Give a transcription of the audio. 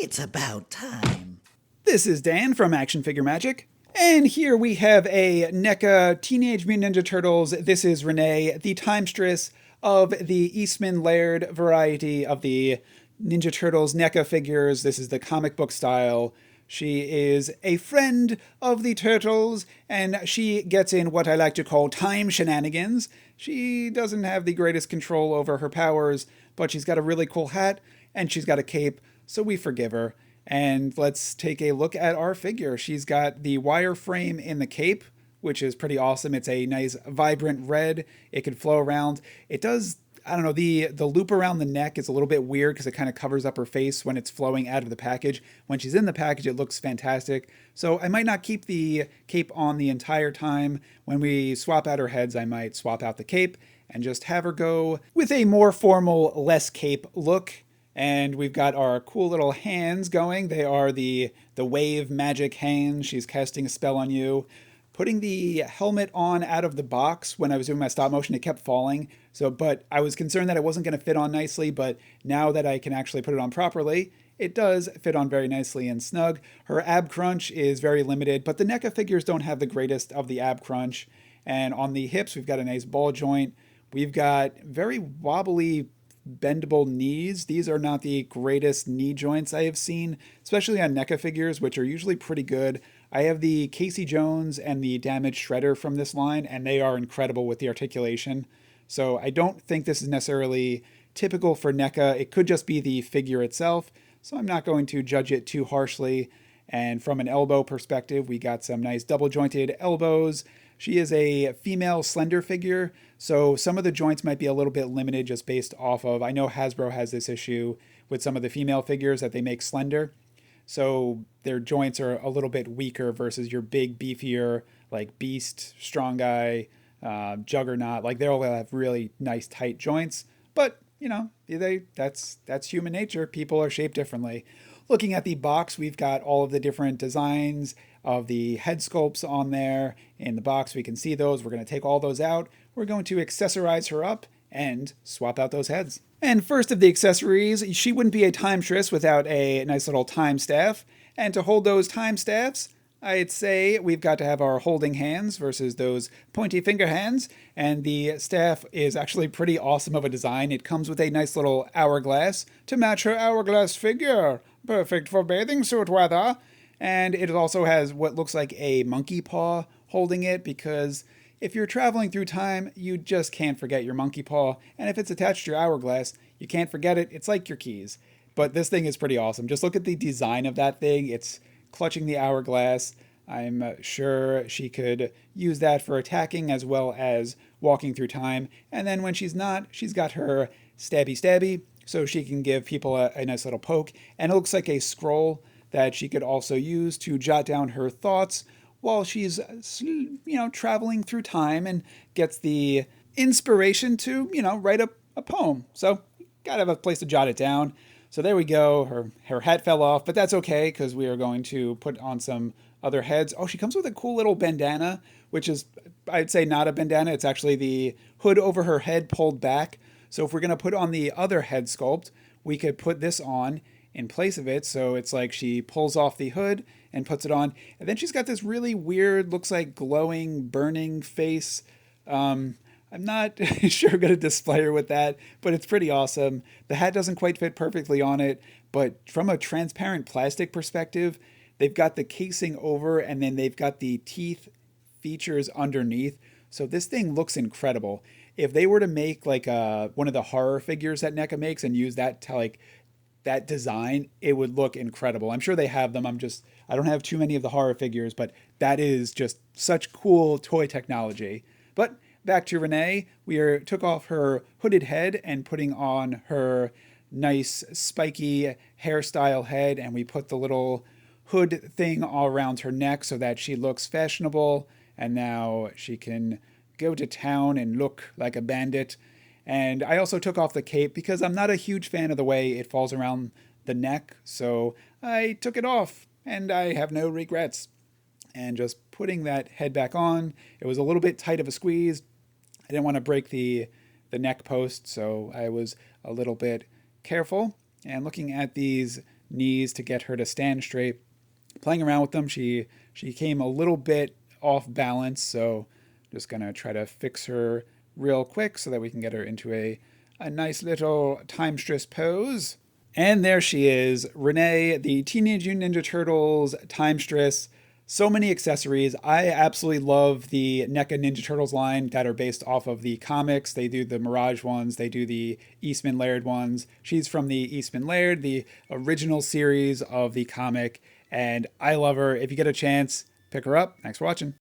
It's about time. This is Dan from Action Figure Magic, and here we have a NECA Teenage Mutant Ninja Turtles. This is Renet, the timestress of the Eastman Laird variety of the Ninja Turtles NECA figures. This is the comic book style. She is a friend of the Turtles, and she gets in what I like to call time shenanigans. She doesn't have the greatest control over her powers, but she's got a really cool hat, and she's got a cape, so we forgive her. And let's take a look at our figure. She's got the wireframe in the cape, which is pretty awesome. It's a nice vibrant red. It can flow around. It does, I don't know, the loop around the neck is a little bit weird because it kind of covers up her face when it's flowing out of the package. When she's in the package, it looks fantastic. So I might not keep the cape on the entire time. When we swap out her heads, I might swap out the cape and just have her go with a more formal, less cape look. And we've got our cool little hands going. They are the wave magic hands. She's casting a spell on you. Putting the helmet on out of the box when I was doing my stop motion, it kept falling. But I was concerned that it wasn't going to fit on nicely. But now that I can actually put it on properly, it does fit on very nicely and snug. Her ab crunch is very limited, but the NECA figures don't have the greatest of the ab crunch. And on the hips, we've got a nice ball joint. We've got very wobbly bendable knees. These are not the greatest knee joints I have seen, especially on NECA figures, which are usually pretty good. I have the Casey Jones and the Damage Shredder from this line, and they are incredible with the articulation. So I don't think this is necessarily typical for NECA. It could just be the figure itself, so I'm not going to judge it too harshly. And from an elbow perspective, we got some nice double jointed elbows. She is a female slender figure, so some of the joints might be a little bit limited just based off of, I know Hasbro has this issue with some of the female figures that they make slender. So their joints are a little bit weaker versus your big, beefier, like Beast, Strong Guy, Juggernaut. Like they all have really nice, tight joints. But, you know, that's human nature. People are shaped differently. Looking at the box, we've got all of the different designs of the head sculpts on there. In the box, we can see those. We're going to take all those out. We're going to accessorize her up and swap out those heads. And first of the accessories, she wouldn't be a timestress without a nice little time staff. And to hold those time staffs, I'd say we've got to have our holding hands versus those pointy finger hands. And the staff is actually pretty awesome of a design. It comes with a nice little hourglass to match her hourglass figure. Perfect for bathing suit weather. And it also has what looks like a monkey paw holding it, because if you're traveling through time, you just can't forget your monkey paw. And if it's attached to your hourglass, you can't forget it. It's like your keys. But this thing is pretty awesome. Just look at the design of that thing. It's clutching the hourglass. I'm sure she could use that for attacking as well as walking through time. And then when she's not, she's got her stabby stabby, so she can give people a nice little poke. And it looks like a scroll that she could also use to jot down her thoughts while she's, traveling through time, and gets the inspiration to, write a poem. So gotta have a place to jot it down. So there we go. Her hat fell off, but that's okay because we are going to put on some other heads. Oh, she comes with a cool little bandana, which is, I'd say, not a bandana. It's actually the hood over her head pulled back. So if we're going to put on the other head sculpt, we could put this on in place of it. So it's like she pulls off the hood and puts it on. And then she's got this really weird, looks like glowing, burning face. I'm not sure I'm going to display her with that, but it's pretty awesome. The hat doesn't quite fit perfectly on it, but from a transparent plastic perspective, they've got the casing over and then they've got the teeth features underneath. So this thing looks incredible. If they were to make like one of the horror figures that NECA makes and use that to like that design, it would look incredible. I'm sure they have them. I don't have too many of the horror figures, but that is just such cool toy technology. But back to Renee, took off her hooded head and putting on her nice spiky hairstyle head, and we put the little hood thing all around her neck so that she looks fashionable, and now she can go to town and look like a bandit. And I also took off the cape because I'm not a huge fan of the way it falls around the neck, so I took it off, and I have no regrets. And just putting that head back on, it was a little bit tight of a squeeze. I didn't want to break the neck post, so I was a little bit careful. And looking at these knees to get her to stand straight. Playing around with them, she came a little bit off balance, so just gonna try to fix her real quick so that we can get her into a nice little timestress pose. And there she is, Renee, the Teenage Mutant Ninja Turtles timestress. So many accessories. I absolutely love the NECA Ninja Turtles line that are based off of the comics. They do the Mirage ones, they do the Eastman Laird ones. She's from the Eastman Laird, the original series of the comic, and I love her. If you get a chance, pick her up. Thanks for watching.